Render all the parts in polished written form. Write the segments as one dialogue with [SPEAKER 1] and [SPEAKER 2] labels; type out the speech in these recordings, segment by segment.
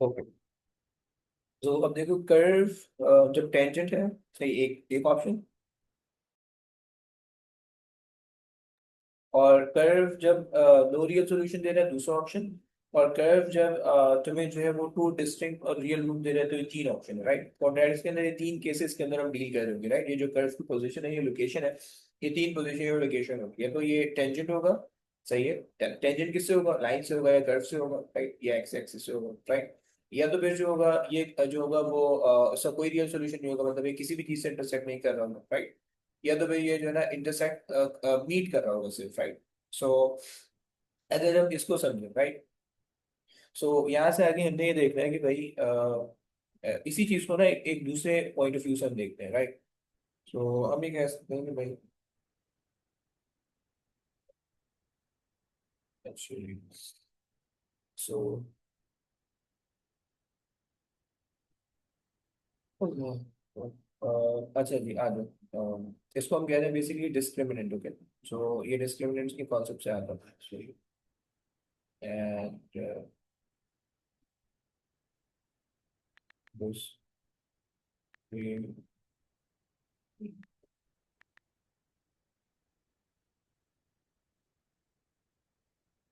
[SPEAKER 1] Okay. तो अब देखो कर्व जब टेंजेंट है, सही, एक एक ऑप्शन। और कर्व जब नो रियल सॉल्यूशन दे रहा है, दूसरा ऑप्शन। और कर्व जब तुम्हें जो है वो टू डिस्टिंक्ट और रियल रूट दे रहे हैं, तो ये तीन ऑप्शन है, राइट। क्वाड्रेटिक्स के अंदर ये तीन केसेस के अंदर हम डील कर रहे होंगे, राइट। ये जो कर्व की पोजीशन है, ये लोकेशन है, ये तीन पोजीशन और लोकेशन होगी। या तो ये टेंजेंट होगा, सही है। टेंजेंट किससे होगा? लाइन से होगा, या कर्व से होगा, राइट, या एक्स एक्सिस से होगा, राइट। या तो फिर जो होगा, ये जो होगा वो उसका कोई रियल सोल्यूशन नहीं होगा, मतलब ये किसी भी चीज से इंटरसेक्ट नहीं कर रहा होगा, राइट। या तो भाई ये जो है ना इंटरसेक्ट मीट कर रहा होगा सिर्फ, राइट। सो अगर हम इसको समझें, राइट। सो यहाँ से आगे हमने ये देखना है कि भाई इसी चीज को ना एक दूसरे पॉइंट ऑफ व्यू से हम देखते हैं, राइट। सो हम ये कह सकते हैं कि भाई एक्चुअली, सो अच्छा जी, आ जाओ। इसको हम कह रहे हैं बेसिकली डिस्क्रिमिनेंट, ओके। सो ये डिस्क्रिमिनेंट के कॉन्सेप्ट से आता है, and this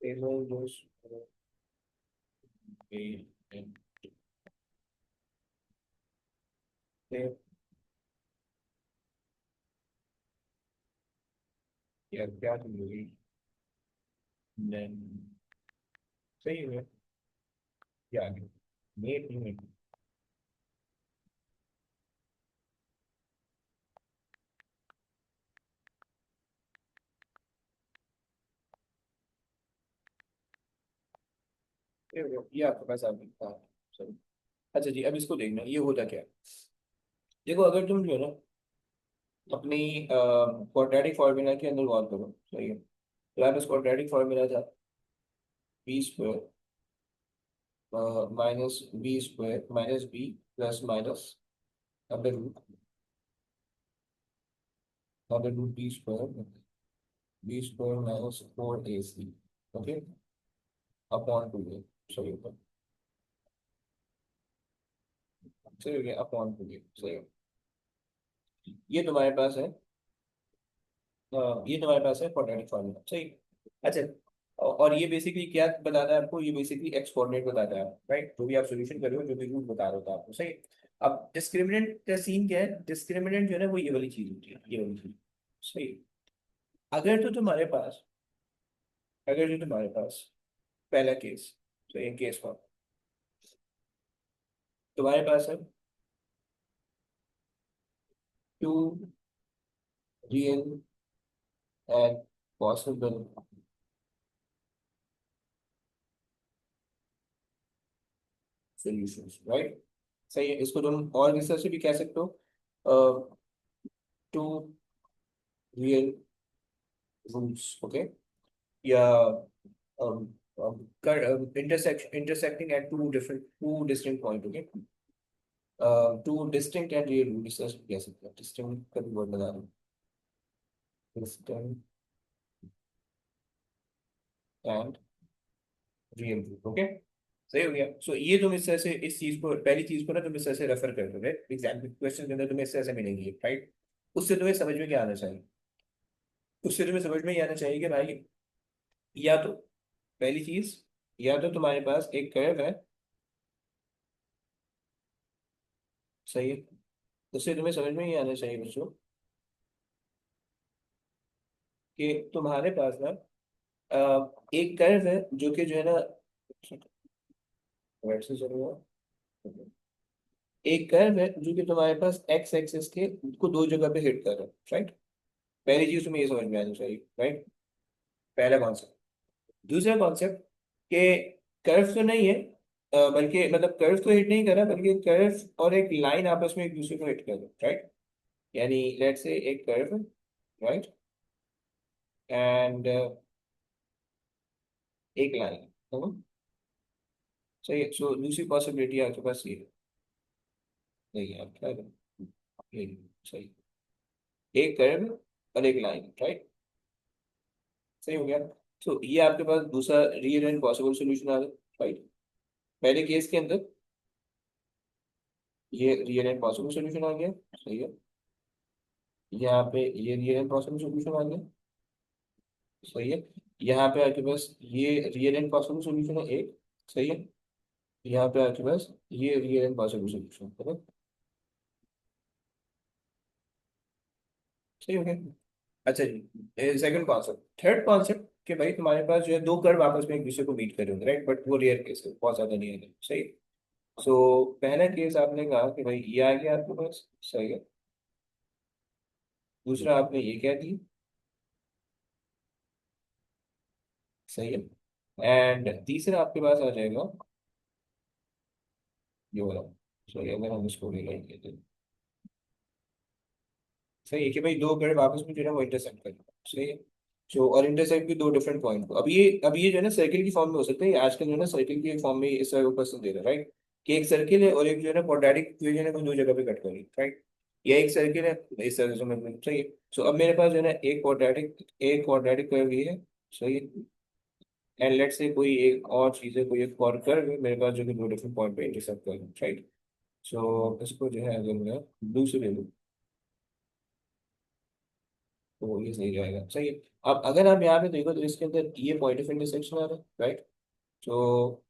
[SPEAKER 1] table goes A and A, या क्या तुम लोगी, then सही है, क्या आगे मेट नहीं मेट। ये आपके पास आ गई, हाँ, सही। अच्छा जी, अब इसको देखना ये होता क्या है। देखो अगर तुम जो है ना अपनी क्वाड्रेटिक फॉर्मूला के अंदर गौर करो, सही है। तो यहाँ पे क्वाड्रेटिक फॉर्मूला था b square minus b square minus b plus minus under root b square minus four A c, okay, upon two a, सही होगा, सही हो गया, अपॉन टू ए, सही हो। ये तुम्हारे पास है, ये तुम्हारे पास है क्वाड्रेटिक फॉर्मूला, सही। अच्छा, और ये बेसिकली क्या बताता है आपको? ये बेसिकली एक्स कोऑर्डिनेट बताता है, राइट। जो भी आप सॉल्यूशन कर रहे हो, जो भी रूट बता रहे हो आपको, सही। अब डिस्क्रिमिनेंट का सीन क्या है? डिस्क्रिमिनेंट जो है ना वो ये वाली चीज होती है, ये वाली चीज, सही। अगर तो तुम्हारे पास, अगर जो तुम्हारे पास पहला केस, तो ये केस वन, तुम्हारे पास है two real and possible solutions, right. सही है। इसको तुम और रिसर्च से भी कह सकते हो, टू रियल रूट्स, ओके, या intersecting at two distinct point, okay, two distinct and real root, इस तरह से कह सकते हैं। distinct का भी वर्ड लगा रहा हूँ, distinct and real root, okay। सही हो गया। सो ये तुम इस तरह से इस चीज को, पहली चीज को ना तुम इस तरह से रेफर कर दोगे एग्जाम क्वेश्चन के अंदर, तुम्हें इस तरह से मिलेंगी, राइट। उससे तुम्हें समझ में क्या आना चाहिए? उससे तुम्हें समझ में ये आना चाहिए कि भाई, या तो पहली चीज, या तो तुम्हारे पास एक कर्व है, सही है। उससे तुम्हें समझ में ये आना चाहिए बच्चों कि तुम्हारे पास ना एक कर्व है जो कि जो है ना, वैसे चलो, एक कर्व है जो कि तुम्हारे पास एक्स एक्सिस के को दो जगह पे हिट कर रहा है, राइट। पहली चीज तुम्हें ये समझ में आनी चाहिए, राइट। पहला कॉन्सेप्ट। दूसरा कॉन्सेप्ट के कर्व तो नहीं है, बल्कि मतलब कर्व तो हिट नहीं कर रहा, बल्कि कर्व और एक लाइन आपस में एक दूसरे को हिट कर रहा है, राइट। यानी लेट्स से एक कर्व, राइट, एंड एक लाइन, सही है। सो दूसरी पॉसिबिलिटी आपके पास ये है, नहीं है क्या है? ये सही, एक कर्व और एक लाइन, राइट, सही हो गया। तो ये आपके पास दूसरा रियल एंड पॉसिबल सॉल्यूशन आ गया, राइट। पहले केस के अंदर ये रियल एंड पॉसिबल सोल्यूशन आ गया, सही है। यहाँ पे ये रियल एंड पॉसिबल सोल्यूशन आ गया, सही है। यहाँ पे आपके पास ये रियल एंड पॉसिबल सोल्यूशन है एक, सही है। यहाँ पे आपके पास ये रियल एंड पॉसिबल सोल्यूशन है, सही हो गया। अच्छा जी, सेकंड कॉन्सेप्ट, थर्ड कॉन्सेप्ट कि भाई तुम्हारे पास जो है दो कर्व आपस में एक दूसरे को मीट कर रहे होंगे, राइट, बट वो रेयर केस है, बहुत ज्यादा नहीं है, सही। सो पहला केस आपने कहा कि भाई ये आ गया आपके पास, सही है। दूसरा आपने ये कह दिया, सही है। एंड तीसरा आपके पास आ जाएगा ये वाला, सही है, अगर हम इसको रिलाइट कहते हैं, सही है कि भाई दो कर्व आपस में जो है वो इंटरसेक्ट कर रहे हैं, सही है। सो और इंटरसेक्ट भी दो डिफरेंट पॉइंट को, अब ये जो है ना सर्किल की फॉर्म में हो सकता है, आजकल जो है ना सर्किल की फॉर्म में इस तरह क्वेश्चन दे रहा है, राइट। कि एक सर्किल है और एक जो है ना क्वाड्रेटिक इक्वेशन है, वो दो जगह पे कट करी, राइट। या एक सर्किल है, इस तरह से मतलब सही है। सो अब मेरे पास जो है ना एक क्वाड्रेटिक कर्व ये है, सही है। एंड लेट्स से कोई एक और चीज है, कोई एक और कर्व है मेरे पास जो कि दो डिफरेंट पॉइंट पे इंटरसेक्ट कर रहा है, राइट। सो इसको जो है अगर मैं ब्लू से ले लूँ तो ये सही रहेगा, सही है। अब अगर आप यहाँ पे देखो तो इसके अंदर ये पॉइंट ऑफ इंटरसेक्शन आ रहा है, राइट। तो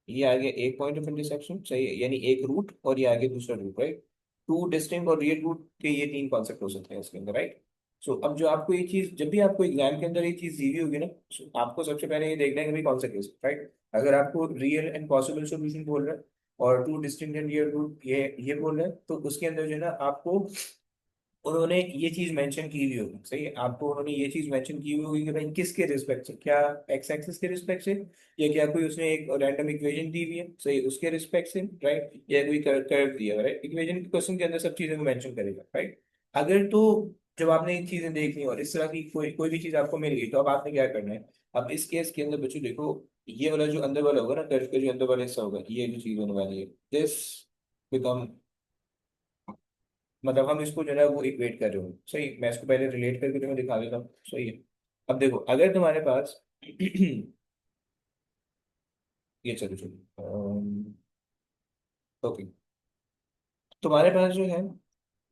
[SPEAKER 1] ये आ गया एक पॉइंट ऑफ इंटरसेक्शन, सही है, यानी एक रूट और ये आगे दूसरा रूट, राइट। टू डिस्टिंक्ट और रियल रूट के ये तीन कॉन्सेप्ट हो सकते हैं इसके अंदर, राइट। सो अब जो आपको ये चीज, जब भी आपको एग्जाम के अंदर ये चीज दी हुई होगी ना, so आपको सबसे पहले ये देखना है कि भाई कौन सा केस, राइट। अगर आपको रियल एंड पॉसिबल सॉल्यूशन बोल रहा है और two distinct and real root ये बोल रहा है, तो उसके अंदर जो है ना आपको उन्होंने ये चीज मेंशन की हुई होगी, सही है। आपको उन्होंने ये चीज मेंशन की हुई होगी कि भाई किसके रिस्पेक्ट से, क्या एक्स एक्सिस के रिस्पेक्ट से, या क्या कोई उसने एक रैंडम इक्वेशन दी हुई है, सही, उसके रिस्पेक्ट से, राइट, या कोई कर्व दिया है, राइट। इक्वेशन के क्वेश्चन के अंदर सब चीजें को मेंशन करेगा, राइट। अगर तो जब आपने ये चीजें देख ली और इस तरह की कोई कोई भी चीज आपको मिल गई, तो अब आपने क्या करना है। अब इस केस के अंदर बच्चों देखो, ये वाला जो अंदर वाला होगा ना, कर्व का जो अंदर वाला हिस्सा होगा, ये जो चीज होने वाली है, दिस बिकम, मतलब हम इसको जो है ना वो इक्वेट कर रहे हो, सही। मैं इसको पहले रिलेट करके तुम्हें दिखा देता हूँ, सही है। अब देखो अगर तुम्हारे पास ये चलो चलो, ओके, तुम्हारे पास जो है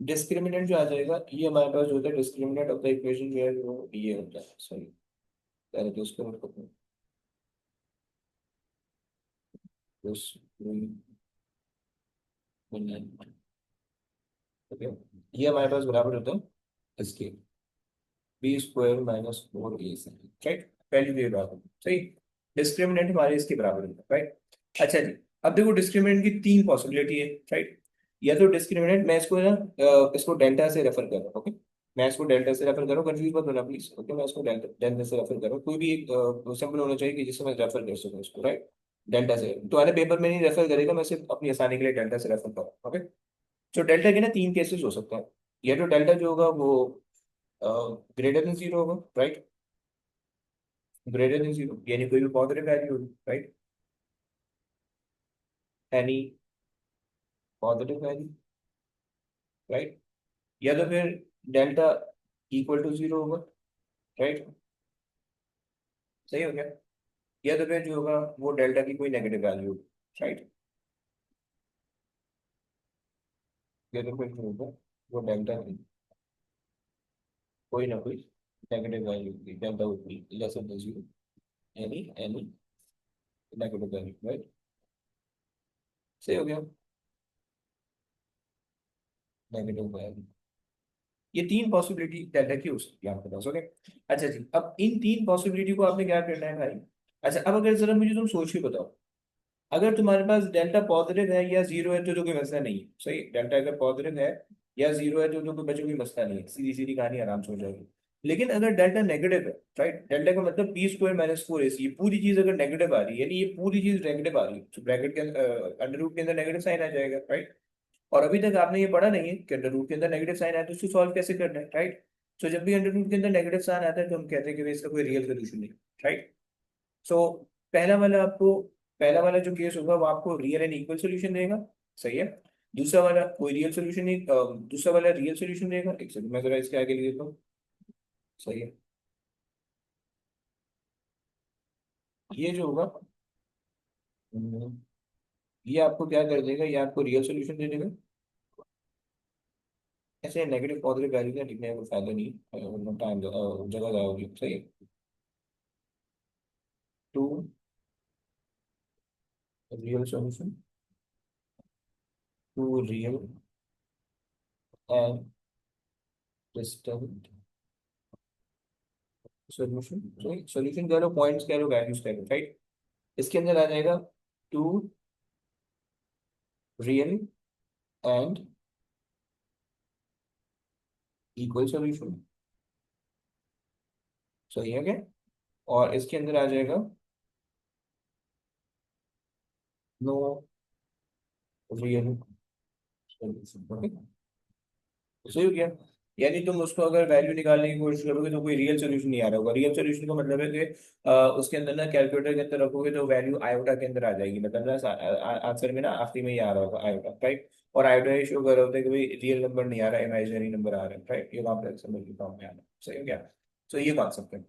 [SPEAKER 1] डिस्क्रिमिनेंट जो आ जाएगा, ये हमारे पास जो होता है डिस्क्रिमिनेंट ऑफ द इक्वेशन जो है वो ये होता है, सही। पहले तो उसको मतलब ओके, ये हमारे पास बराबर होता है इसके बी स्क्वायर माइनस फोर ए सी, राइट। पहली भी बराबर, सही। डिस्क्रिमिनेंट हमारे इसके बराबर होता है, राइट। अच्छा जी, अब देखो डिस्क्रिमिनेंट की तीन पॉसिबिलिटी है, राइट। या तो डिस्क्रिमिनेंट, मैं इसको ना इसको डेल्टा से रेफर कर रहा हूँ, ओके। मैं इसको डेल्टा से रेफर कर रहा हूँ, कंफ्यूज मत होना प्लीज, ओके। मैं इसको डेल्टा डेल्टा से रेफर कर रहा हूँ, कोई भी एक सिंबल होना चाहिए कि जिससे मैं रेफर कर सकूँ इसको, राइट। डेल्टा से तुम्हारे पेपर में नहीं रेफर करेगा, मैं सिर्फ अपनी आसानी के लिए डेल्टा से रेफर कर रहा हूँ, ओके। तो डेल्टा के ना तीन केसेस हो सकते हैं। या तो डेल्टा जो होगा वो ग्रेटर देन जीरो होगा, राइट। ग्रेटर देन जीरो यानी कोई भी पॉजिटिव वैल्यू होगी, right. Any positive value, right. या तो फिर डेल्टा इक्वल टू जीरो होगा, राइट, सही हो गया। या तो फिर जो होगा वो डेल्टा की कोई नेगेटिव वैल्यू होगी, राइट। या तो फिर जो होगा वो डेल्टा की कोई ना कोई नेगेटिव वैल्यू होगी, delta would be less than zero, any negative value, right, सही हो गया। नेगेटिव वैल्यू, ये तीन पॉसिबिलिटी डेल्टा की हो सकती है आपके पास, ओके। अच्छा जी, अब इन तीन पॉसिबिलिटी को आपने क्या करना है भाई। अच्छा, अब अगर जरा मुझे तुम सोच के बताओ, अगर तुम्हारे पास डेल्टा पॉजिटिव है या जीरो है तो कोई मसला नहीं है, सही। डेल्टा अगर पॉजिटिव है या जीरो है तो कोई बच्चों कोई मसला नहीं है, सीधी सीधी कहानी आराम से हो जाएगी। लेकिन अगर डेल्टा नेगेटिव है, राइट, डेल्टा का मतलब बी स्क्वायर माइनस फोर ए सी, ये पूरी चीज अगर नेगेटिव आ रही है, यानी ये पूरी चीज नेगेटिव आ रही है, तो ब्रैकेट के अंडर रूट के अंदर नेगेटिव साइन आ जाएगा, राइट। और अभी तक आपने ये पढ़ा नहीं है कि अंडर रूट के अंदर नेगेटिव साइन आया तो उसको सॉल्व कैसे करना है, राइट। तो जब भी अंडर रूट के अंदर नेगेटिव साइन आता है तो हम कहते हैं कि भाई इसका कोई रियल सोल्यूशन नहीं, राइट। सो पहला वाला आपको, पहला वाला जो केस होगा वो आपको रियल एंड इक्वल सोल्यूशन देगा, सही है। दूसरा वाला कोई रियल सोल्यूशन नहीं, दूसरा वाला रियल सोल्यूशन देगा, एक सेकंड मैं जरा इसके आगे लिख देता हूँ, सही है। ये जो होगा ये आपको क्या कर देगा, ये आपको रियल सोल्यूशन दे देगा। ऐसे नेगेटिव पॉजिटिव वैल्यू का लिखने का कोई फायदा नहीं, टाइम जगह जाओगी, सही है। Two real solution, two real and distinct solution. Solution कह लो, पॉइंट्स कह लो, वैल्यूज कह लो, राइट। इसके अंदर आ जाएगा two real and equal solution, सही है क्या। और इसके अंदर आ जाएगा नो रियल सोल्यूशन, ओके। सही हो गया। यानी तुम उसको अगर वैल्यू निकालने की कोशिश करोगे तो कोई रियल सोल्यूशन नहीं आ रहा होगा। रियल सोल्यूशन का मतलब है कि उसके अंदर ना कैलकुलेटर के अंदर रखोगे तो वैल्यू आयोटा के अंदर आ जाएगी, मतलब ना आंसर में ना आखिरी में ही आ रहा होगा आयोटा, राइट। और आयोटा ये शो कर रहा होता है कि भाई रियल नंबर नहीं आ रहा है, इमेजिनरी नंबर आ रहा है, राइट। ये कॉम्प्लेक्स नंबर की फॉर्म में आ रहा है, सही हो गया। तो ये कॉन्सेप्ट है।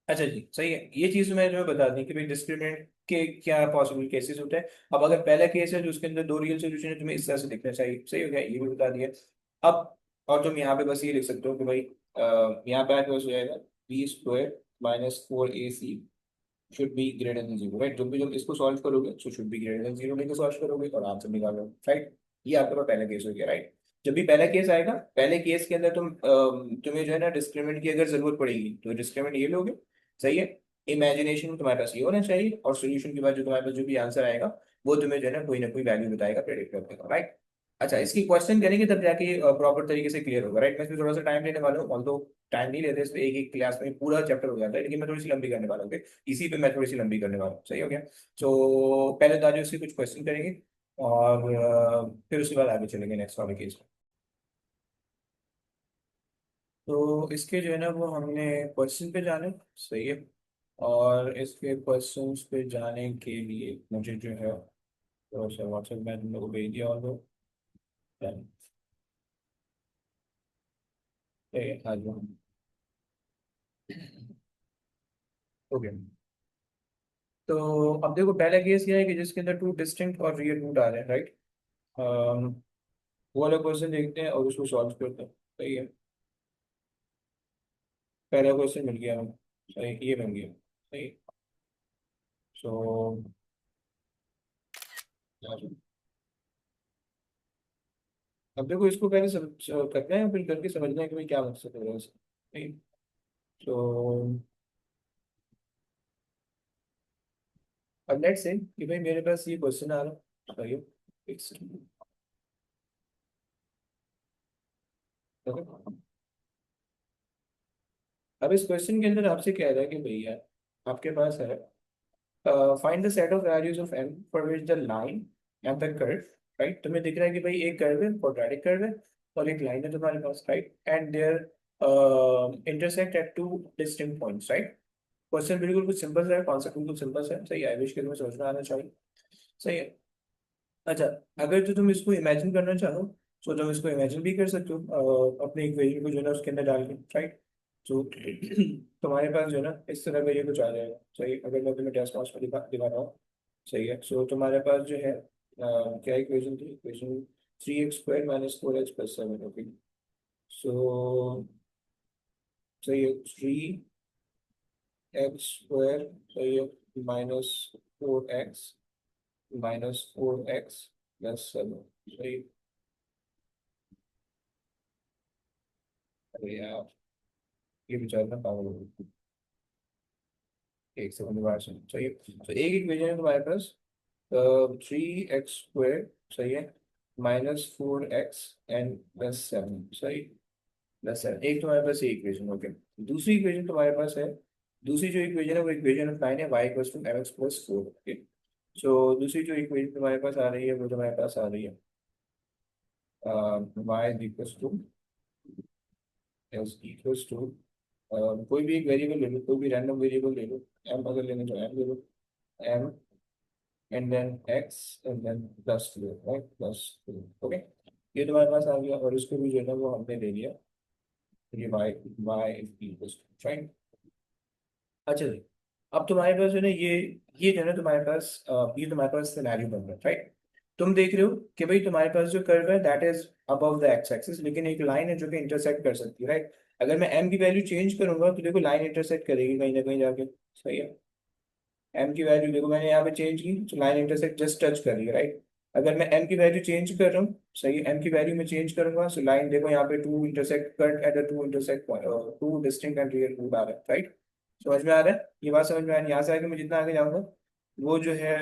[SPEAKER 1] अच्छा जी, सही है। ये चीज मैं तुम्हें बता दी कि भाई डिस्क्रिमिनेंट के क्या पॉसिबल केसेस होते हैं। अब अगर पहला केस है जो उसके अंदर दो रियल सोल्यूशन है, तुम्हें इस तरह से लिखना चाहिए, सही हो गया, ये भी बता दिया। अब और तुम यहाँ पे बस ये लिख सकते हो कि भाई यहाँ पे आके बस हो जाएगा B square minus four A C should be greater than zero, right. जब भी जब इसको सॉल्व करोगे तो should be greater than zero लेके सॉल्व करोगे और आंसर निकालोगे, राइट। ये आपका पहला केस हो गया, राइट। जब भी पहला केस आएगा, पहले केस के अंदर तुम्हें जो है ना डिस्क्रिमिनेंट की अगर जरूरत पड़ेगी तो डिस्क्रिमिनेंट ये लोगे, सही है। इमेजिनेशन में तुम्हारे पास ये होना चाहिए, और सोल्यूशन के बाद जो तुम्हारे पास जो भी आंसर आएगा वो तुम्हें जो है ना कोई वैल्यू बताएगा, प्रेडिक्ट कर देगा, राइट। अच्छा, इसकी क्वेश्चन करेंगे तब जाके प्रॉपर तरीके से क्लियर होगा, राइट। मैं इसमें थोड़ा सा टाइम लेने वाला हूँ, ऑल्दो टाइम नहीं लेते इस पे, एक एक क्लास में पूरा चैप्टर हो जाता है, लेकिन मैं थोड़ी सी लंबी करने वाला हूँ, okay? इसी पे मैं थोड़ी सी लंबी करने वाला हूँ, सही हो गया। तो पहले तो आज इसके कुछ क्वेश्चन करेंगे, और फिर उसके बाद आगे चलेंगे नेक्स्ट वाले केस। तो इसके जो है ना वो हमने क्वेश्चन पे जाने, सही है। और इसके क्वेश्चंस पे जाने के लिए मुझे जो है थोड़ा सा व्हाट्सएप में तुम लोग को भेज दिया, और वो हाँ जी, ओके। तो अब देखो पहला केस ये है कि जिसके अंदर टू डिस्टिंक्ट और रियल रूट आ रहे हैं, राइट। वो वाला क्वेश्चन देखते हैं और उसको सॉल्व करते हैं, सही है। पहला क्वेश्चन मिल गया हमें, सही, ये बन गया, सही। सो अब देखो इसको पहले करना है, फिर करके समझना है कि भाई क्या मकसद है इसका, सही। तो अब लेट्स से कि भाई मेरे पास ये क्वेश्चन आ रहा है, सही है, फिक्स। अब इस क्वेश्चन के अंदर आपसे कह रहा है कि भैया आपके पास है find the set of values of m for which the line and the curve, right. तुम्हें दिख रहा है कि भाई एक कर्व है, क्वाड्रेटिक कर्व है, और एक लाइन है तुम्हारे पास, right, and there intersect at two distinct points, right. Question बिल्कुल कुछ सिंपल सा है, कॉन्सेप्ट बिल्कुल सिंपल सा है, सही है। आई विश के तुम्हें समझ में आना चाहिए, सही है। अच्छा, अगर तो तुम इसको इमेजिन करना चाहो तो तुम इसको इमेजिन भी कर सकते हो अपने इक्वेशन को जो है ना उसके अंदर डाल के, राइट। तो तुम्हारे पास जो है ना इस तरह का ये कुछ आ जाएगा, सही। अगर मैं तुम्हें टेस्ट में दिखा रहा हूँ, सही है। सो तुम्हारे पास जो है क्या इक्वेशन थी, equation three x square minus four x plus seven, okay. So सही है, थ्री एक्स स्क्वायर, सही है, minus four x minus four x plus seven, सही। अरे यार, ये बेचारा पागल हो गया। एक सेकंड बाद सुन, सही है। तो एक इक्वेशन है तुम्हारे पास थ्री एक्स स्क्वायर, सही है, minus four x and plus seven, सही, प्लस सेवन। एक तुम्हारे पास ये इक्वेशन, ओके। दूसरी इक्वेशन तुम्हारे पास है, दूसरी जो इक्वेशन है वो इक्वेशन ऑफ लाइन है Y equals to m x plus four, okay. So दूसरी जो इक्वेशन तुम्हारे पास आ रही है वो तुम्हारे पास आ रही है Y equals to S equals to कोई भी एक वेरिएबल ले लो, कोई भी रैंडम वेरिएबल ले लो, एम अगर लेंगे तो एम ले लो, m and then x and then plus two, right, plus two, okay. ये तुम्हारे पास आ गया, और इसको भी जो है ना वो हमने ले लिया, ये Y Y equals to, right. अच्छा जी, अब तुम्हारे पास जो है ना ये जो है ना तुम्हारे पास ये तुम्हारे पास सिनेरियो बन रहा है, राइट? तुम देख रहे हो कि भाई तुम्हारे पास जो कर्व है that is above the x axis, लेकिन एक लाइन है जो कि इंटरसेक्ट कर सकती है, राइट? अगर मैं एम की वैल्यू चेंज करूंगा तो देखो लाइन इंटरसेक्ट करेगी कहीं ना कहीं जाके, सही है? एम की वैल्यू देखो मैंने यहाँ पे चेंज की तो लाइन इंटरसेक्ट जस्ट टच कर रही है, राइट? अगर मैं एम की वैल्यू चेंज कर रहा हूँ, सही है, एम की वैल्यू में चेंज करूंगा तो लाइन देखो यहाँ पे two intersect cut at two intersect two distinct and real root आ रहा है, राइट? समझ में आ रहा है? ये बात समझ में आ रही है? यहाँ से आगे मैं जितना आगे जाऊंगा वो जो है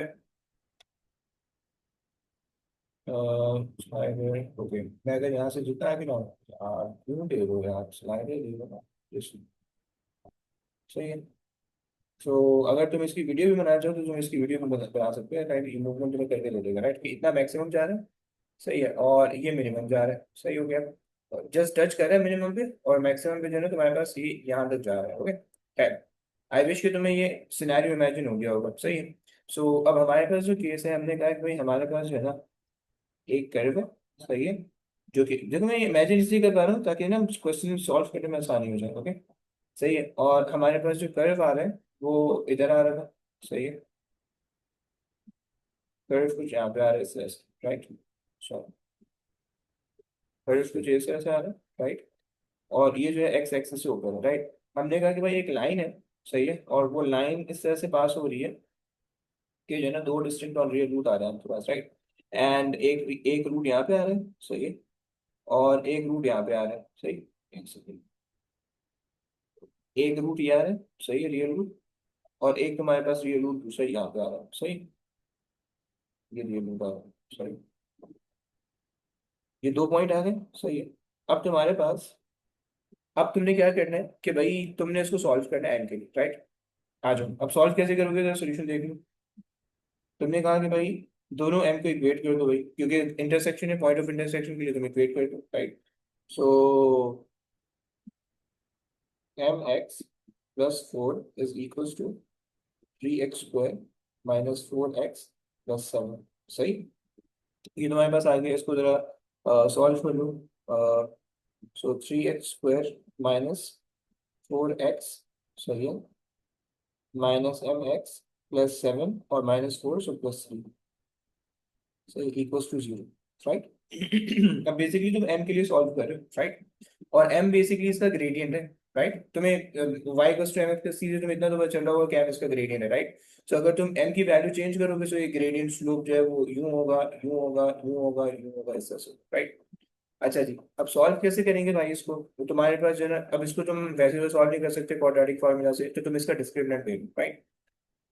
[SPEAKER 1] ओके, मैं अगर यहाँ से जितना आगे जाऊँ यार क्यों दे दो यार, स्लाइडर दे दो ना, Just- सही है। तो अगर तुम इसकी वीडियो भी बनाना चाहो तो तुम इसकी वीडियो भी बना सकते हो, राइट? ये मूवमेंट तुम्हें करके दे देगा, राइट? कि इतना मैक्सिमम जा रहा है, सही है, और ये मिनिमम जा रहा है, सही हो गया? जस्ट टच कर रहा है मिनिमम पे, और मैक्सिमम पे जो है ना तुम्हारे पास ये यहाँ तक जा रहा है, ओके? है। आई विश कि तुम्हें ये सिनेरियो इमेजिन हो गया होगा, सही है? सो अब हमारे पास जो केस है, हमने कहा कि भाई हमारे पास जो है ना एक कर्व है, सही है, जो कि देखो मैं इमेजिन इसलिए कर पा रहा हूँ ताकि ना क्वेश्चन सॉल्व करने में आसानी हो जाए, ओके? सही है, और हमारे पास जो कर्व आ रहा है वो इधर आ रहा था, सही है? कर्व कुछ यहाँ पे आ रहा है इस तरह से, राइट? सॉरी, कर्व कुछ इस तरह से आ रहा है, राइट? और ये जो है एक्स एक्सिस से ऊपर है, राइट? हमने कहा कि भाई एक लाइन है, सही है, और वो लाइन इस तरह से पास हो रही है कि जो है ना दो डिस्टिंक्ट और रियल रूट आ रहे हैं आपके पास, राइट? एंड एक एक रूट यहाँ पे आ रहा है, सही है, और एक रूट यहाँ पे आ रहा है, सही? एक सेकंड, एक रूट ये आ रहा है, सही है, रियल रूट, और एक तुम्हारे पास रियल रूट दूसरा यहाँ पे आ रहा है, सही? ये रियल रूट आ रहा है, सही? ये दो पॉइंट आ गए, सही है? अब तुम्हारे पास, अब तुमने क्या करना है कि भाई तुमने इसको सॉल्व करना है एन के लिए, राइट? आ जाओ, अब सॉल्व कैसे करोगे तो सोल्यूशन देख लो। तुमने कहा कि भाई दोनों एम को इक्वेट कर दो भाई, क्योंकि इंटरसेक्शन है, पॉइंट ऑफ इंटरसेक्शन के लिए तुम इक्वेट कर दो, right? So M x plus four is equal to three x square minus four x plus seven, सही? ये तुम्हारे पास आ गया, इसको जरा सॉल्व कर लो। So three x square minus four x, सही है, minus m x plus seven और minus four, so plus three, so equals to zero, right? अब बेसिकली तुम m के लिए सॉल्व कर रहे हो, राइट? और m बेसिकली इसका ग्रेडियंट है, राइट? तुम्हें y equals to mx plus c से तुम्हें इतना तो पता चल रहा होगा कि m इसका ग्रेडियंट है, राइट? तो अगर तुम m की वैल्यू चेंज करोगे तो ये ग्रेडियंट स्लोप जो है वो यूं होगा, यूं होगा, यूं होगा, यूं होगा, इस तरह से, राइट? अच्छा जी, अब सॉल्व कैसे करेंगे भाई इसको? तो तुम्हारे पास जो है ना, अब इसको तुम वैसे तो सॉल्व नहीं कर सकते क्वाड्रेटिक फॉर्मूला से, तो तुम इसका डिस्क्रिमिनेंट ले लो, right?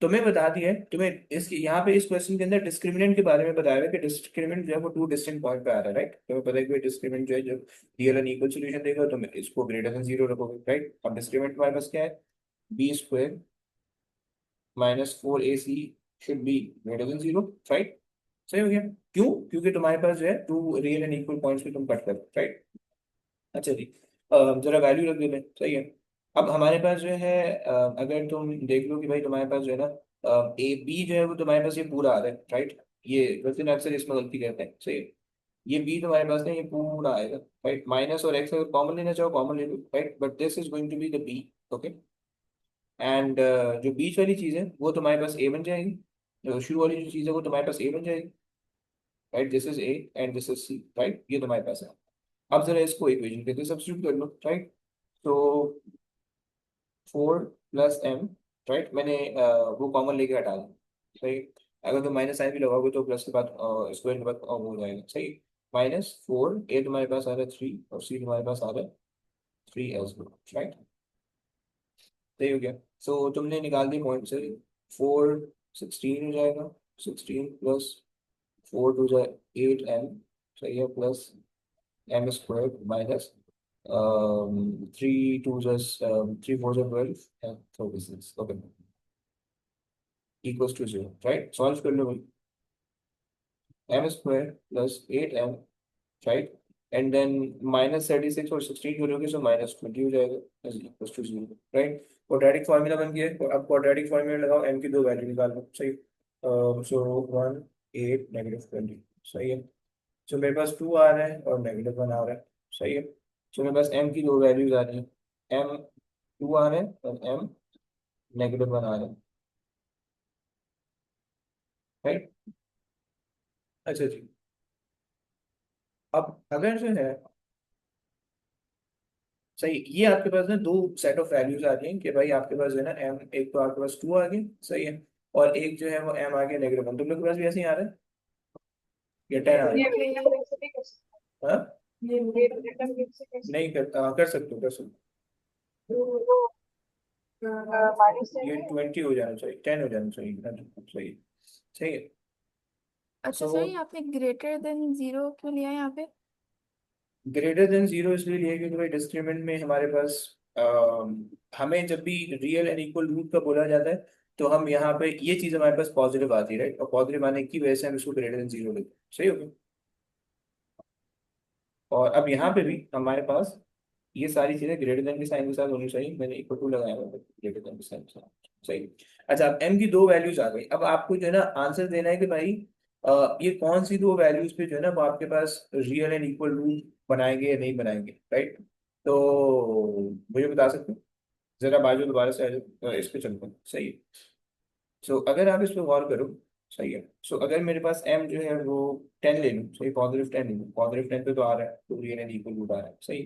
[SPEAKER 1] तुम्हें बता दिया है, तुम्हें इसके यहाँ पे इस क्वेश्चन के अंदर डिस्क्रिमिनेंट के बारे में बताया हुआ है कि डिस्क्रिमिनेंट जो है वो टू डिस्टिंक्ट पॉइंट पे आ रहा है, राइट? तुम्हें पता है कि डिस्क्रिमिनेंट जो है जब रियल एंड इक्वल सॉल्यूशन देगा तो इसको ग्रेटर देन जीरो रखोगे, राइट? अब डिस्क्रिमिनेंट हमारे पास क्या है? B square minus four A C should be greater than zero, right? सही हो गया। क्यों? क्योंकि तुम्हारे पास जो है two real and equal points पे तुम कट कर, राइट? अच्छा जी, जरा वैल्यू रख देते हैं, सही है? अब हमारे पास जो है अगर तुम देख लो कि भाई तुम्हारे पास जो है ना ए बी जो है वो तुम्हारे पास ये पूरा आ रहा है, राइट? ये वैसे ना अक्सर इसमें गलती करते हैं, सही है? ये बी तुम्हारे पास ना ये पूरा आएगा, राइट? माइनस और एक्स अगर कॉमन लेना चाहो कॉमन ले लो, right? But this is going to be the b, okay? And जो बीच वाली चीज है वो तुम्हारे पास ए बन जाएगी, जो शुरू वाली जो चीज है वो तुम्हारे पास ए बन जाएगी, right? This is A and this is C, right? ये तुम्हारे पास है। अब जरा इसको इक्वेशन के सब्स्टिट्यूट कर लो, राइट? तो फोर प्लस एम, राइट? मैंने वो कॉमन लेके हटा दिया, सही? अगर तुम माइनस साइन भी लगाओगे तो प्लस के बाद स्क्वायर के बाद हो जाएगा, सही? माइनस फोर ए तुम्हारे पास आ रहा है थ्री, और सी तुम्हारे पास आ रहा है थ्री एस, राइट? सही हो गया। सो तुमने निकाल दी पॉइंट से, फोर सिक्सटीन हो जाएगा, सिक्सटीन प्लस फोर टू जाए एट एम, सही है, plus m square minus three two just three four जो twelve and thirty six, okay? Equals to zero, right? Solve कर लो भाई, m square plus eight m, right? And then minus thirty six और sixteen करोगे so minus twenty हो जाएगा, equals to zero, right? Quadratic formula बन गया है, और अब क्वाड्रेटिक फार्मूला लगाओ, एम की दो वैल्यू निकाल लो, सही? So one eight negative twenty, सही है? सो मेरे पास टू आ रहा है और नेगेटिव वन आ रहा है, सही है? सो मेरे पास एम की दो वैल्यूज आ रही है, एम टू आ रहा है और एम नेगेटिव वन आ रहा है, राइट। अच्छा जी। अब अगर जो है सही, ये आपके पास ना दो सेट ऑफ वैल्यूज आ रही हैं कि भाई आपके पास जो है ना एम, एक तो आपके पास 2 आ गए, सही है, और एक जो है वो एम आ गया -1, तुम लोग के पास भी ऐसे ही आ रहा है या 10 आ रहा है? हाँ? नहीं कर सकते हो, कर सकते हो। ये 20 हो जाना चाहिए, 10 हो जाना चाहिए, हाँ, सही, सही है।
[SPEAKER 2] अच्छा
[SPEAKER 1] सो
[SPEAKER 2] सर, यहाँ पे ग्रेटर देन जीरो क्यों लिया है यहाँ पे?
[SPEAKER 1] ग्रेटर देन जीरो इसलिए लिया क्योंकि भाई डिस्क्रिमिनेंट में हमारे पास हमें जब भी रियल एंड इक्वल रूट का बोला जाता है तो हम यहाँ पे ये चीज हमारे पास पॉजिटिव आती है, राइट, और पॉजिटिव आने की वजह से हम इसको ग्रेटर देन जीरो लेते हैं, सही हो गया। और अब यहाँ पे भी हमारे पास ये सारी चीजें ग्रेटर देन के साइन के साथ होनी चाहिए, मैंने इक्वल टू लगाया हुआ है ग्रेटर देन के साइन के साथ, सही। अच्छा, अब एम की दो वैल्यूज आ गई, अब आपको जो है ना आंसर देना है कि भाई ये कौन सी दो वैल्यूज पे जो है ना वो आपके पास रियल एंड इक्वल रूट बनाएंगे या नहीं बनाएंगे, राइट। तो मुझे बता सकते हो, जरा बाजू दोबारा से आ जाओ, इस पे चलते हैं, सही है। सो अगर आप इस पे गौर करो, सही है, सो अगर मेरे पास एम जो है वो 10 ले लूँ, सही, +10 ले लूँ, +10 पे तो आ रहा है, तो रियल एंड इक्वल रूट आ रहा है, सही।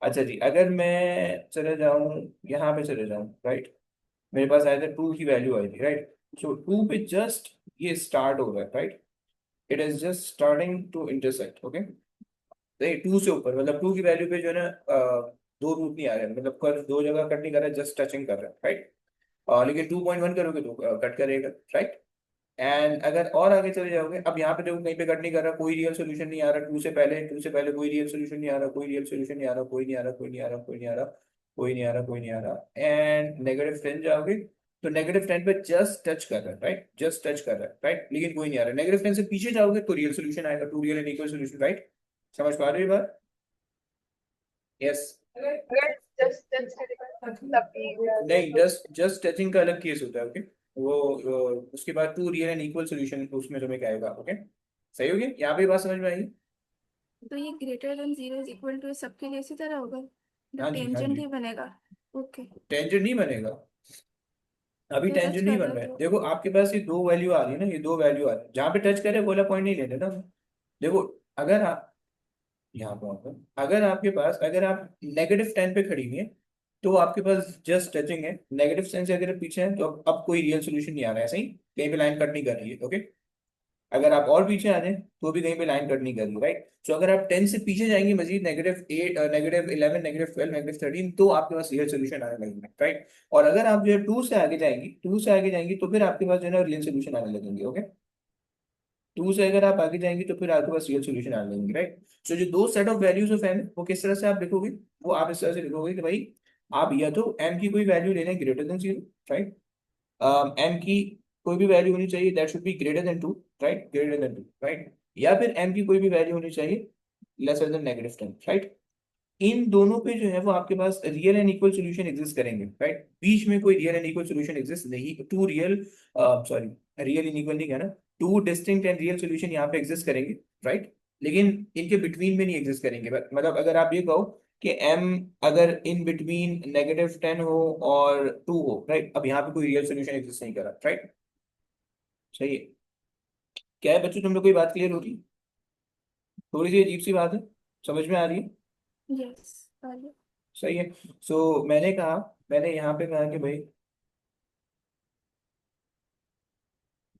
[SPEAKER 1] अच्छा जी, अगर मैं चले जाऊँ, यहाँ पे चले जाऊँ, राइट, मेरे पास आया था 2 की वैल्यू आई थी, राइट। सो 2 पे जस्ट ये स्टार्ट हो रहा है, right, it is just starting to intersect, okay. नहीं, 2 से ऊपर मतलब 2 की वैल्यू पे जो है ना दो रूट नहीं आ रहे हैं, मतलब कर्व दो जगह कट नहीं कर रहा है, जस्ट टचिंग कर रहा है, राइट। लेकिन 2.1 करोगे तो कट करेगा, राइट। एंड अगर और आगे चले जाओगे, अब यहाँ पे देखो कहीं पे कट नहीं कर रहा, कोई रियल सोल्यूशन नहीं आ रहा, 2 से पहले कोई रियल सोल्यूशन नहीं आ रहा, कोई रियल सोल्यूशन नहीं आ रहा, कोई नहीं आ रहा, कोई नहीं आ रहा, कोई नहीं आ रहा, कोई नहीं आ रहा, कोई नहीं आ रहा, एंड -10 जाओगे तो -10 पे जस्ट टच कर रहा है, राइट, जस्ट टच कर रहा है, राइट, लेकिन कोई नहीं आ रहा। -10 से पीछे जाओगे तो रियल सोल्यूशन आएगा, two real and equal solution, right. समझ पा रहे हो ये बात? यस।
[SPEAKER 2] अगर जस्ट टच करेगा तब भी
[SPEAKER 1] नहीं, जस्ट जस्ट टचिंग का अलग केस होता है, ओके। उसके बाद two real and equal solution उसमें तुम्हें क्या आएगा, ओके। सही हो गया, यहाँ पे बात समझ में आई?
[SPEAKER 2] तो ये greater than zero is equal to सबके लिए इसी तरह होगा, तो
[SPEAKER 1] हाँ जी, हाँ
[SPEAKER 2] टेंजेंट
[SPEAKER 1] जी।
[SPEAKER 2] ही बनेगा। ओके।
[SPEAKER 1] टेंजेंट नहीं बनेगा, अभी
[SPEAKER 2] तो टच
[SPEAKER 1] टेंजेंट नहीं
[SPEAKER 2] कर
[SPEAKER 1] बन
[SPEAKER 2] रहा है
[SPEAKER 1] रहा है,
[SPEAKER 2] तो?
[SPEAKER 1] देखो आपके पास ये दो वैल्यू आ रही है ना, ये दो वैल्यू आ रही है, जहाँ पे टच करे बोला पॉइंट नहीं लेने ना। देखो, अगर आप यहाँ पे आता हूँ। अगर आप -10 पे खड़ी हुई है तो आपके पास जस्ट टचिंग है, -10 से अगर पीछे है तो अब कोई रियल सोल्यूशन नहीं आ रहा है, सही, कहीं पे लाइन कट नहीं कर रही है, ओके। अगर आप और पीछे आ जाए तो भी कहीं पे लाइन कट नहीं कर रही, राइट। सो अगर आप 10 से पीछे जाएंगे मजीद, -8, -11, -12, -13, तो आपके पास रियल सोल्यूशन आने लगेंगे, राइट। और अगर आप जो है 2 से आगे जाएंगी तो फिर आपके पास जो है ना रियल सोल्यूशन आने लगेंगे, ओके। 2 से अगर आप आगे जाएंगे तो फिर आपके पास रियल सोल्यूशन आ जाएंगे, राइट। सो जो दो set of values of M वो किस तरह से आप लिखोगे, वो आप इस तरह से लिखोगे कि भाई आप या तो एम की कोई वैल्यू ले लें greater than zero, right. M की कोई भी वैल्यू होनी चाहिए that should be greater than 2, right, greater than 2, right. या फिर एम की कोई भी वैल्यू होनी चाहिए लेसर देन -10, राइट। इन दोनों पे जो है वो आपके पास real and equal solution exist करेंगे, राइट। बीच में कोई real and equal solution exist नहीं, two real, sorry, real in equal नहीं कहना, two distinct and real solution यहाँ पे एग्जिस्ट करेंगे, राइट। लेकिन इनके बिटवीन में नहीं एग्जिस्ट करेंगे, मतलब अगर आप ये कहो कि एम अगर इन बिटवीन -10 हो और 2 हो, राइट, अब यहाँ पे कोई रियल सॉल्यूशन एग्जिस्ट नहीं करा, राइट। सही है। क्या है बच्चों, तुम लोग कोई बात क्लियर हो रही है? थोड़ी सी अजीब सी बात है, समझ में आ रही है?
[SPEAKER 2] यस। वाले।
[SPEAKER 1] सही है। सो मैंने यहाँ पे कहा कि भाई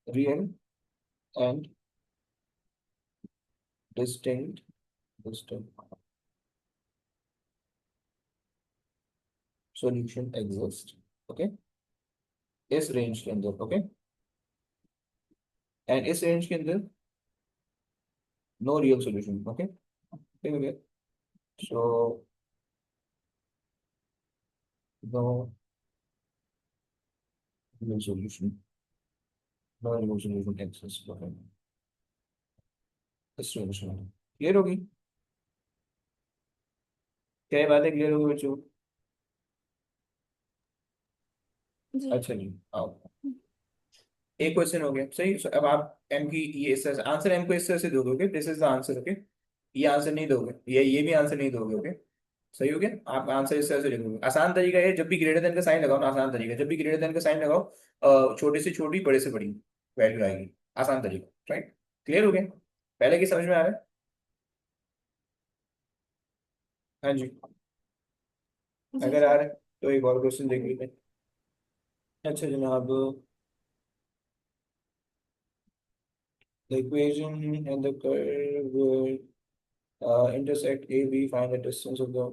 [SPEAKER 1] real and distinct distinct solution exist, okay, इस रेंज के अंदर, ओके, एंड इस रेंज के अंदर नो रियल सॉल्यूशन, ओके, ठीक है। So no real solution, no real solution exist, okay, इस रेंज में क्लियर होगी? क्या ये बातें क्लियर होगी बच्चों?
[SPEAKER 2] जी।
[SPEAKER 1] अच्छा जी, आओ। एक क्वेश्चन हो गया, सही। So, अब आप एम की ये इस तरह से आंसर एम को इस तरह से दे दोगे, this is the answer, okay. ये आंसर नहीं दोगे, ये भी आंसर नहीं दोगे, ओके। सही हो गया, आप आंसर इस तरह से लिखोगे। आसान तरीका है, जब भी ग्रेटर देन का साइन लगाओ ना, आसान तरीका है, जब भी ग्रेटर देन का साइन लगाओ छोटे से छोटी बड़े से बड़ी वैल्यू आएगी, आसान तरीका, राइट? क्लियर हो गया? पहले की समझ में आ रहा है? हाँ जी।
[SPEAKER 2] जी
[SPEAKER 1] अगर आ
[SPEAKER 2] सर।
[SPEAKER 1] रहा है तो एक और क्वेश्चन देख लेते हैं। अच्छा जनाब, the equation and the curve intersect AB, find the distance of the,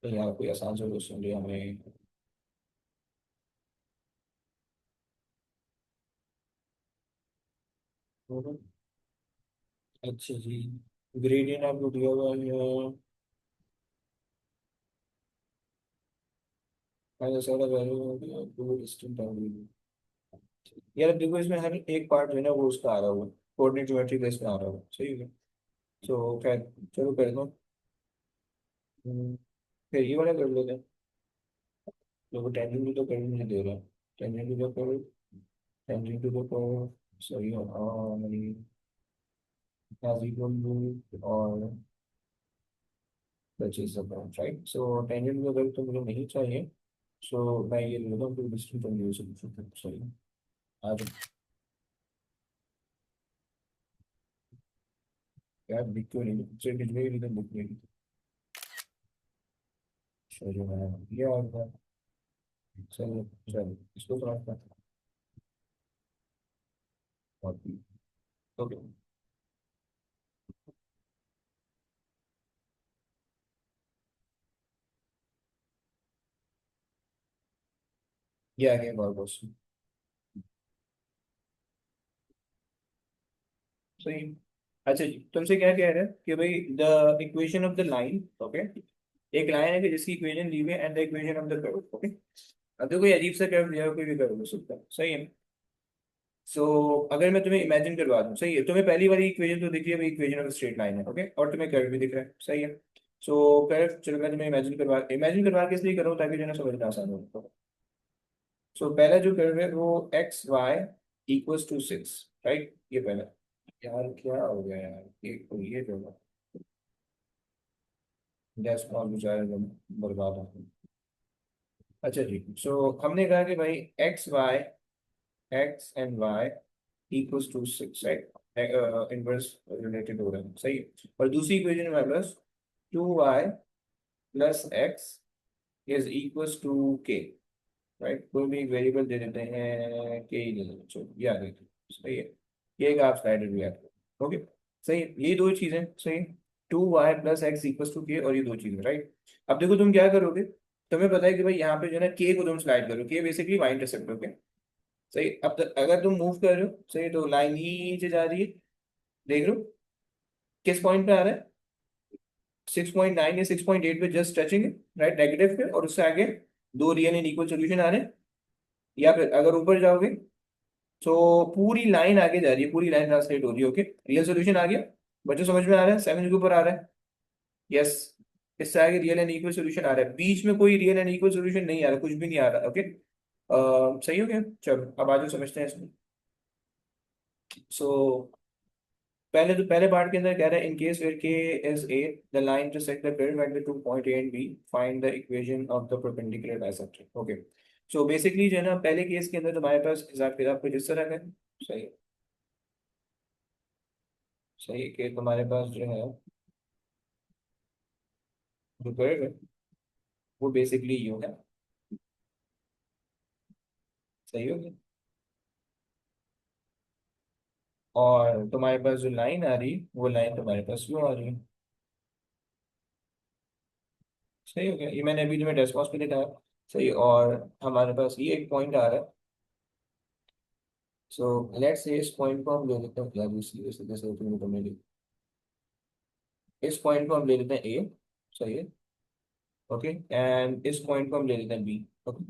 [SPEAKER 1] तो यहाँ कोई आसान सा क्वेश्चन दिया हमें। अच्छा जी, ग्रेडियंट आपको दिया हुआ है, फाइंड द सारा value of two distinct angle. यार अब देखो इसमें हर एक पार्ट जो है ना वो उसका आ रहा होगा, कोऑर्डिनेट ज्योमेट्री बेस में आ रहा होगा, सही है? तो खैर चलो कर दो। हम्म, फिर ये वाला कर लेते हैं। देखो टेंजेंट भी तो करने नहीं दे रहा, टेंजेंट भी तो करो, टेंजेंट भी तो करो, सही हो as equal to और पच्चीस राइट। सो टेंजेंट अगर तो मुझे नहीं चाहिए, सो मैं ये लेता हूँ, डिस्टेंस एंड सोल्यूशन, सही। आज यार दिख क्यों नहीं, सिर्फ डिस्प्ले भी तो दिख नहीं रही। चलो मैं ये और चलो चलो इसको समझता हूँ। ओके, ये आ गया एक और क्वेश्चन, सही। अच्छा जी, तुमसे क्या कह रहे हैं कि भाई the equation of the line, okay, एक लाइन है कि जिसकी इक्वेशन दी हुई है, and the equation of the curve, okay. अब देखो कोई अजीब सा कर्व दिया हुआ, कोई भी कर्व हो सकता है, सही है? सो अगर मैं तुम्हें इमेजिन करवा दूं, सही है, तुम्हें पहली वाली इक्वेशन तो दिख रही है भाई, इक्वेशन ऑफ स्ट्रेट लाइन है, ओके, और तुम्हें कर्व भी दिख रहा है, सही है? सो कर्व, चलो मैं तुम्हें इमेजिन करवा के इसलिए कर रहा हूँ ताकि जो है ना समझना आसान हो। सो पहला जो कर्व है वो X Y equals to six, right? ये पहला। यार क्या हो गया यार, एक तो ये जो गैस कॉल बेचारे एकदम बर्बाद हो गए। अच्छा जी, सो हमने कहा कि भाई X and Y equals to six, right? Inverse related हो रहा है, सही है? और दूसरी इक्वेशन में हमारे पास two Y plus x is equals to के, राइट? कोई भी वेरिएबल दे देते हैं, के ही दे देते हैं, चलो ये आ गई, सही है? ये एक आप स्लाइडर भी याद करो, ओके, सही है? ये दो चीजें, सही है? Two Y plus X equals to K, और ये दो चीजें, राइट? अब देखो तुम क्या करोगे, तुम्हें पता है कि भाई यहाँ पे जो है ना के को तुम स्लाइड करो, के बेसिकली वाई इंटरसेप्ट, ओके, सही। अब अगर तुम मूव कर रहे हो, सही, तो लाइन नीचे जा रही है, देख लो किस पॉइंट पे आ रहा है, 6.9 या 6.8 पे, जस्ट टचिंग है, राइट, नेगेटिव पे, और उससे आगे दो रियल एंड इक्वल सोल्यूशन आ रहे हैं। या फिर अगर ऊपर जाओगे तो पूरी लाइन आगे जा रही है, पूरी लाइन ट्रांसलेट हो रही है, ओके, रियल सोल्यूशन आ गया। बच्चों समझ में आ रहा है? 7 के ऊपर आ रहा है, यस। इससे आगे रियल एंड इक्वल सोल्यूशन आ रहा है, बीच में कोई रियल एंड इक्वल सोल्यूशन नहीं आ रहा, कुछ भी नहीं आ रहा, ओके। सही हो गया? चलो अब आगे समझते हैं इसमें। सो पहले पार्ट के अंदर कह रहा है, in case where K is A, the line intersect the curve at the two point A and B, find the equation of the perpendicular bisector, okay. So basically जो है ना, पहले केस के अंदर तुम्हारे पास हिसाब किताब कुछ इस तरह का है, सही। सही कि तुम्हारे पास जो है, जो कर्व है वो बेसिकली यूं है, सही हो गया? और तुम्हारे पास जो लाइन आ रही, वो लाइन तुम्हारे पास यूं आ रही है, सही हो गया? ये मैंने अभी तुम्हें रेस्पॉन्स पे लिखा है, सही। और हमारे पास ये एक पॉइंट आ रहा है, सो लेट्स से इस पॉइंट को हम ले लेते हैं, यार इस तरीके से तुमने इस पॉइंट को हम ले लेते हैं ए, सही है? ओके, एंड इस पॉइंट को हम ले लेते हैं बी, ओके,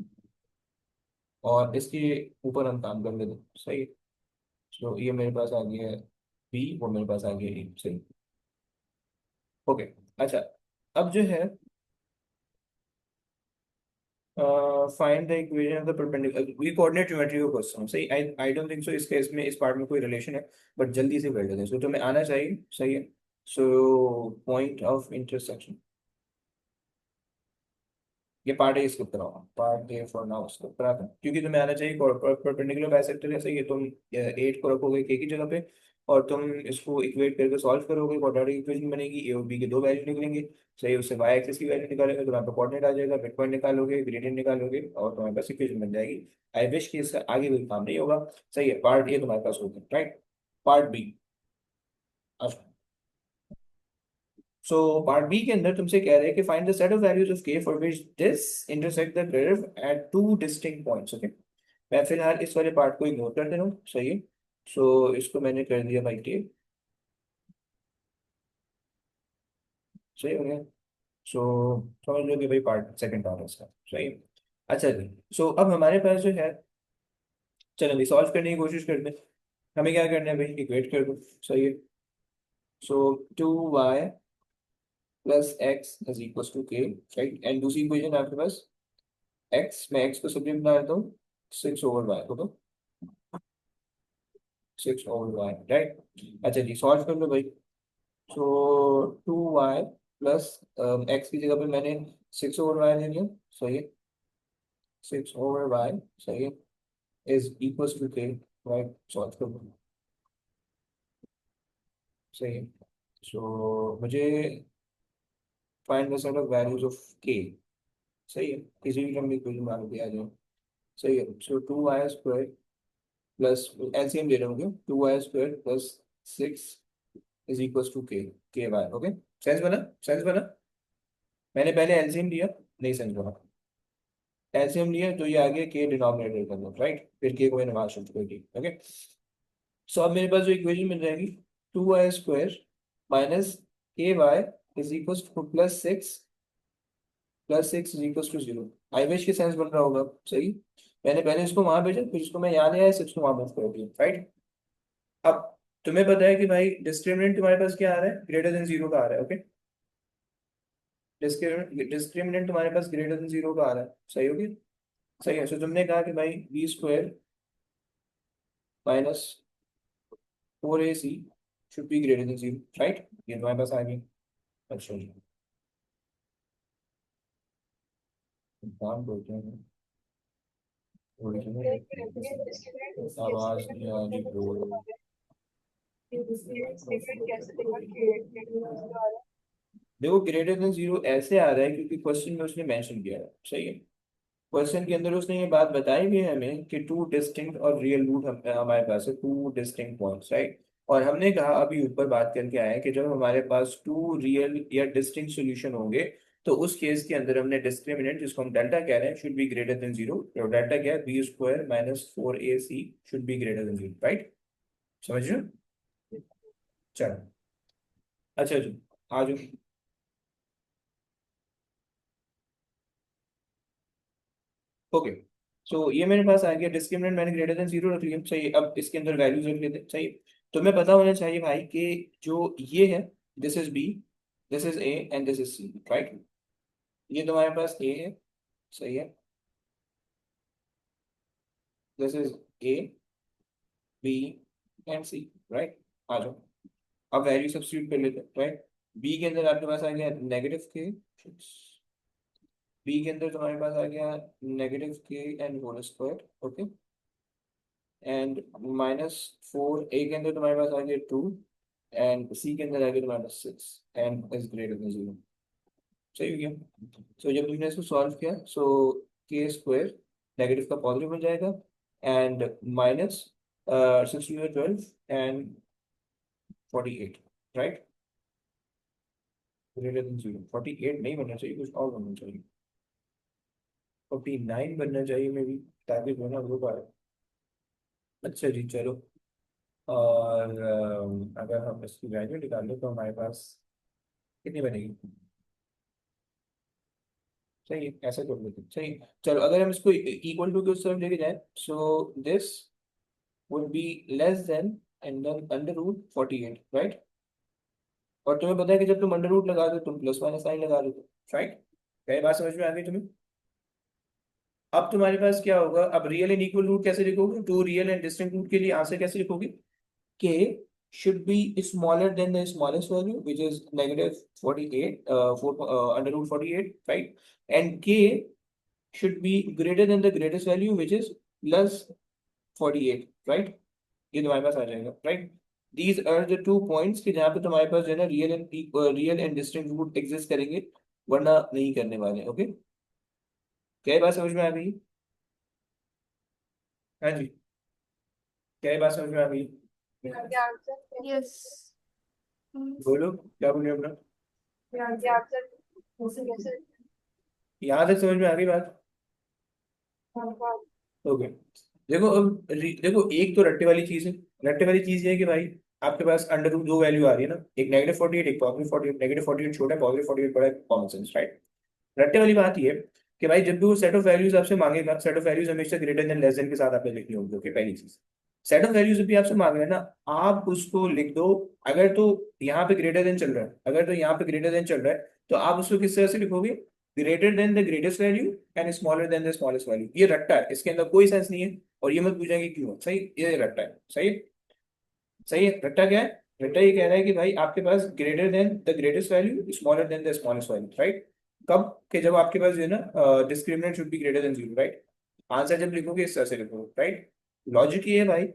[SPEAKER 1] और इसके ऊपर हम काम कर लेते हैं, सही है? तो ये मेरे पास आ गया है बी, वो मेरे पास आ गया ए, सही। ओके, अच्छा, अब जो है find the equation of the perpendicular, ये कोऑर्डिनेट ज्योमेट्री का क्वेश्चन है, सही। आई आई डोंट थिंक सो इसके इसमें इस पार्ट में कोई रिलेशन है, बट जल्दी से कर लेते हैं, सो तुम्हें आना चाहिए, सही है? सो पॉइंट ऑफ इंटरसेक्शन, ये पार्ट ए स्किप कराओ, part A for now skip कराता हूँ, क्योंकि तुम्हें आना चाहिए परपेंडिकुलर बाइसेक्टर है, सही है। तुम 8 को रखोगे के की जगह पे, और तुम इसको इक्वेट करके सॉल्व करोगे, क्वाड्रेटिक इक्वेशन बनेगी, ए और बी के दो वैल्यू निकलेंगे, सही। उससे वाई एक्सिस की वैल्यू निकालेंगे, तुम्हारे पास कोऑर्डिनेट आ जाएगा, मिड पॉइंट निकालोगे, ग्रेडियंट निकालोगे, और तुम्हारे पास इक्वेशन बन जाएगी। आई विश कि इसका आगे कोई काम नहीं होगा, सही है। पार्ट ए तुम्हारे पास होगा, right. Part b, so part b के अंदर तुमसे कह रहे हैं कि find the set of values of k for which this intersect the curve at two distinct points, okay. मैं फिलहाल इस वाले पार्ट को इग्नोर कर दे रहा हूँ, सही है। सो इसको मैंने कर दिया भाई के, सही हो गया। सो समझ लो कि भाई पार्ट सेकंड पार्ट है इसका, सही है। अच्छा जी, सो अब हमारे पास जो है, चलो भी सॉल्व करने की कोशिश करते हैं। हमें क्या करना है भाई, इक्वेट कर दो, सही है। So 2y plus x is equal to के, राइट। एंड दूसरी इक्वेशन आपके पास एक्स, मैं एक्स को सब्जेक्ट बना देता हूँ, 6/y को, तो 6/y, राइट। अच्छा जी, सॉल्व कर लो भाई। सो 2y प्लस एक्स की जगह पे मैंने 6/y ले लिया, सही है। 6/y, सही है, इज इक्वल टू के, राइट। सॉल्व कर लो, सही है। सो मुझे find the set of values of के, सही है। किसी भी क्रम में कोई मान दिया जाए, सही है। सो 2y² प्लस एलसीएम ले रहे होंगे, 2y² plus 6 is equal to K Y, okay. Sense बना, सेंस बना। मैंने पहले एलसीएम लिया, नहीं सेंस बना। एलसीएम लिया तो ये आगे के डिनोमिनेटर कर दो, राइट, फिर के को मैंने वहां शिफ्ट कर दी, ओके। सो अब मेरे पास जो इक्वेशन मिल जाएगी, 2y² minus K Y is equal to plus six is equal to 0। I wish के सेंस बन रहा होगा, सही। मैंने पहले इसको वहां भेजा, फिर इसको मैं यहाँ ले आया, 6 को वहां मूव कर दिया, राइट। अब तुम्हें पता है कि भाई डिस्क्रिमिनेंट तुम्हारे पास क्या आ रहा है, ग्रेटर देन 0 का आ रहा है, ओके। डिस्क्रिमिनेंट तुम्हारे पास ग्रेटर देन 0 का आ रहा है, सही होगी, सही है। सो तुमने कहा कि भाई b² minus 4ac should be greater then 0, right. ये तुम्हारे पास आ गया। अच्छा जी, काम बोलते हैं, आवाज नहीं आ रही ब्रो। देखो ग्रेटर देन 0 ऐसे आ रहा है क्योंकि क्वेश्चन में उसने मेंशन किया है, सही है। क्वेश्चन के अंदर उसने ये बात बताई भी है हमें कि टू डिस्टिंक्ट और रियल रूट हमारे पास है, टू डिस्टिंक्ट पॉइंट्स, राइट। और हमने कहा अभी ऊपर बात करके आए कि जब हमारे पास टू रियल या डिस्टिंक्ट सॉल्यूशन होंगे, तो उस केस के अंदर हमने डिस्क्रिमिनेंट, जिसको हम डेल्टा कह रहे हैं, शुड बी ग्रेटर देन 0। तो डेल्टा क्या है, b² minus 4ac should be greater then 0, right. समझ रहे हो? चलो, अच्छा जी, आ जाओ। ओके, सो ये मेरे पास आ गया, डिस्क्रिमिनेंट मैंने ग्रेटर देन 0 रख लिया, सही। अब इसके अंदर वैल्यूज रख लेते हैं, सही। तुम्हें पता होना चाहिए भाई कि जो ये है, this is b, this is A and this is C, right. ये तुम्हारे पास ए है, सही है। This is a, b and c, right. आ जाओ, अब वैल्यू सब्स्टिट्यूट कर लेते हैं, राइट। बी के अंदर आपके पास आ गया नेगेटिव के, बी के अंदर तुम्हारे पास आ गया negative K and whole square, okay. And -4 A के अंदर तुम्हारे पास आ गया 2, एंड सी के अंदर आ गया तुम्हारे पास 6 एंड इज ग्रेटर देन 0, सही हो गया। सो जब तुमने इसको सॉल्व किया, सो k² नेगेटिव का पॉजिटिव बन जाएगा, and minus 6 12 and 48, right, greater then 0। 48 नहीं बनना चाहिए, कुछ और बनना चाहिए, 49 बनना चाहिए मे भी, ताकि बना हो पाए। अच्छा जी, चलो। और अगर हम इसकी वैल्यू निकालें तो हमारे पास कितनी बनेगी, सही है, ऐसा कर लेते हैं, सही है। चलो अगर हम इसको इक्वल टू के उस तरफ लेके जाए, so this would be less than and then under root 48, right. और तुम्हें पता है कि जब तुम अंडर रूट लगा दो, तुम प्लस माइनस साइन लगा दो, राइट। क्या ये बात समझ में आ गई तुम्हें? अब तुम्हारे पास क्या होगा, अब रियल एंड इक्वल रूट कैसे लिखोगे, two real and distinct root के लिए आंसर कैसे लिखोगे, k should be smaller than the smallest value, which is negative 48, 4 under root 48, right? And k should be greater than the greatest value which is plus 48, right? ये तुम्हारे पास आ जाएगा, right? These are the two points कि जहाँ पे तुम्हारे पास जो है ना real and distinct root exist करेंगे, वरना नहीं करने वाले। ओके, क्या ये बात समझ में आ गई? हाँ जी, क्या ये बात समझ में आ गई?
[SPEAKER 2] यस।
[SPEAKER 1] बोलो क्या बोले अपना। यहाँ तक समझ में आ गई बात? ओके, देखो अब देखो, एक तो रट्टे वाली चीज है। रट्टे वाली चीज ये है कि भाई आपके पास अंडर रूट दो वैल्यू आ रही है ना, एक -48, एक +48। -48 छोटा है, +48 बड़ा है, कॉमन सेंस, राइट? रट्टे वाली बात ये है कि भाई जब भी वो सेट ऑफ वैल्यूज आपसे मांगेगा, सेट ऑफ वैल्यूज हमेशा ग्रेटर देन लेस देन के साथ आपने लिखनी होगी। ओके, पहली चीज, सेट ऑफ वैल्यूज भी आपसे मांग रहे हैं ना, आप उसको लिख दो। अगर तो यहाँ पे ग्रेटर देन चल रहा है, अगर तो यहाँ पे ग्रेटर देन चल रहा है, तो आप उसको किस तरह से लिखोगे? Greater than the greatest value and smaller than the smallest value. ये रट्टा है, इसके अंदर कोई सेंस नहीं है। और ये मत पूछेंगे क्यों। सही, ये रट्टा है। सही है, सही है। रट्टा क्या है? रट्टा ये कह रहा है कि भाई आपके पास greater than the greatest value, smaller than the smallest value, right? कब? कि जब आपके पास जो है ना discriminant should be greater than zero, right? Answer जब लिखोगे इस तरह से लिखोगे, राइट? लॉजिक ये है भाई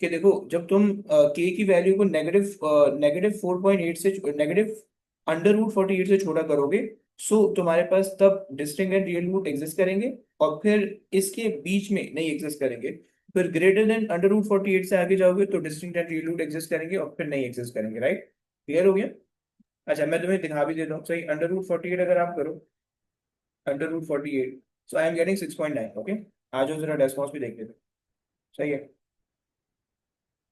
[SPEAKER 1] कि देखो, जब तुम के की वैल्यू को -4.8 से -√48 से छोटा करोगे, सो तुम्हारे पास तब distinct and real root exist करेंगे, और फिर इसके बीच में नहीं एग्जिस्ट करेंगे। फिर ग्रेटर देन √48 से आगे जाओगे तो distinct and real root exist करेंगे, और फिर नहीं एग्जिस्ट करेंगे, राइट? क्लियर हो गया? अच्छा, मैं तुम्हें दिखा भी देता हूँ। सही, √48 अगर आप करो, √48, सो आई एम गेटिंग 6.9। ओके, आ जाओ जरा रेस्पॉन्स भी देख लेते हैं। सही है,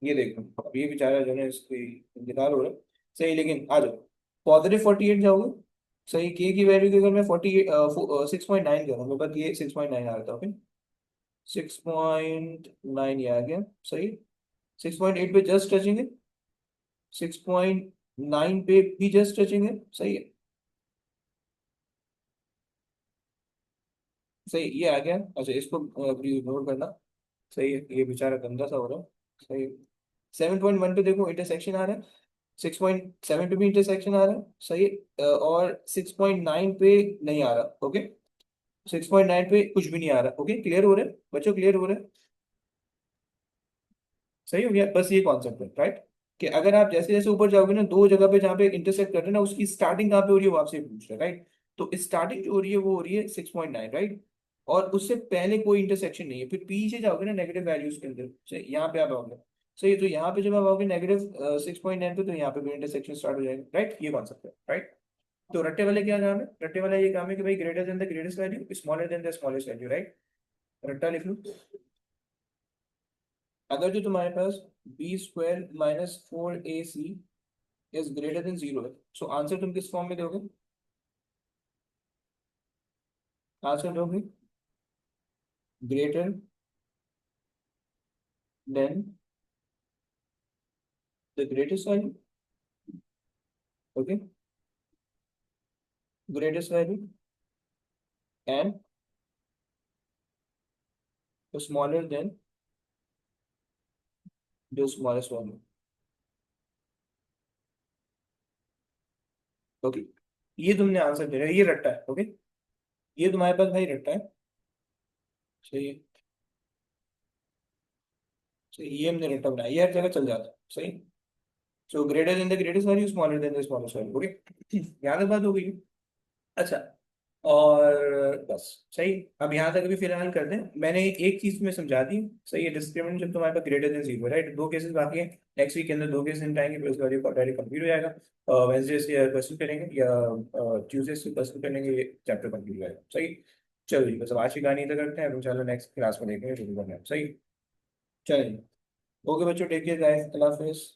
[SPEAKER 1] ये देखो, अब ये बेचारा जो है इसकी इंतजार हो रहा है। सही, लेकिन आ जाओ, +48 जाओगे। सही, के की वैल्यू की अगर मैं 6.9 करूँ, मेरे पास ये 6.9 आ रहा था। ओके, 6.9 ये आ गया। सही, 6.8 पे जस्ट टचिंग है, 6.9 पे भी जस्ट टचिंग है। सही है, सही, ये आ गया। अच्छा, इसको इग्नोर करना। सही है, ये बेचारा गंदा सा हो रहा है। सही है, 7.1 पे देखो इंटरसेक्शन आ रहा है, 6.7 पे भी इंटरसेक्शन आ रहा है। सही है, और 6.9 पे नहीं आ रहा। ओके, 6.9 पे कुछ भी नहीं आ रहा। ओके, क्लियर हो रहा है बच्चों? क्लियर हो रहा है? सही हो गया, बस ये कॉन्सेप्ट है, राइट? कि अगर आप जैसे जैसे ऊपर जाओगे ना, दो जगह पे जहाँ पे इंटरसेक्ट कर रहे हैं ना, उसकी स्टार्टिंग कहाँ पे हो रही है वो आपसे पूछ रहा है, राइट? तो स्टार्टिंग जो हो रही है वो हो रही है 6.9, राइट? और उससे पहले कोई इंटरसेक्शन नहीं है। फिर पीछे जाओगे ना नेगेटिव वैल्यूज के अंदर, यहाँ पे आप आओगे। सही, तो यहाँ पे जब आप आओगे -6.9 पे, तो यहाँ पे भी इंटरसेक्शन स्टार्ट हो जाएगा, राइट? ये कॉन्सेप्ट है, राइट? तो रट्टे वाले क्या काम है? रट्टे वाला ये काम है कि भाई greater than the greatest value, smaller than the smallest value, right? रट्टा लिख लो। अगर जो तुम्हारे पास b² - 4ac is greater than zero है, सो आंसर तुम किस फॉर्म में दोगे? आंसर दोगे greater than the greatest value. Okay, greatest value and smaller than the smallest value. Okay, ये तुमने आंसर दे रहे हो, ये रट्टा है। ओके, ये तुम्हारे पास भाई रट्टा है। सही है, सही, ये हमने रट्टा बनाया, ये हर जगह चल जाता है। सही, so greater than the greatest value, smaller than the smallest value. Okay, यहाँ तक बात हो गई। अच्छा, और बस। सही, अब यहाँ तक अभी फिलहाल कर दें। मैंने एक चीज में समझा दी। सही है, डिस्क्रिमिनेंट जब तुम्हारे पास ग्रेटर देन जीरो, राइट? दो केसेस बाकी हैं, नेक्स्ट वीक के अंदर दो केसेस निपटाएंगे, फिर उसके बाद ये डायरेक्ट कंप्लीट हो जाएगा। वेंसडे से क्वेश्चन करेंगे या ट्यूसडे से क्वेश्चन करेंगे, ये चैप्टर कंप्लीट हो जाएगा। सही, चलो जी, बस अब आज की कहानी तक करते हैं, अब इंशाल्लाह नेक्स्ट क्लास में देखेंगे शुरू करना है। सही, चलो जी, ओके बच्चों, टेक केयर गाइस, अल्लाह हाफिज।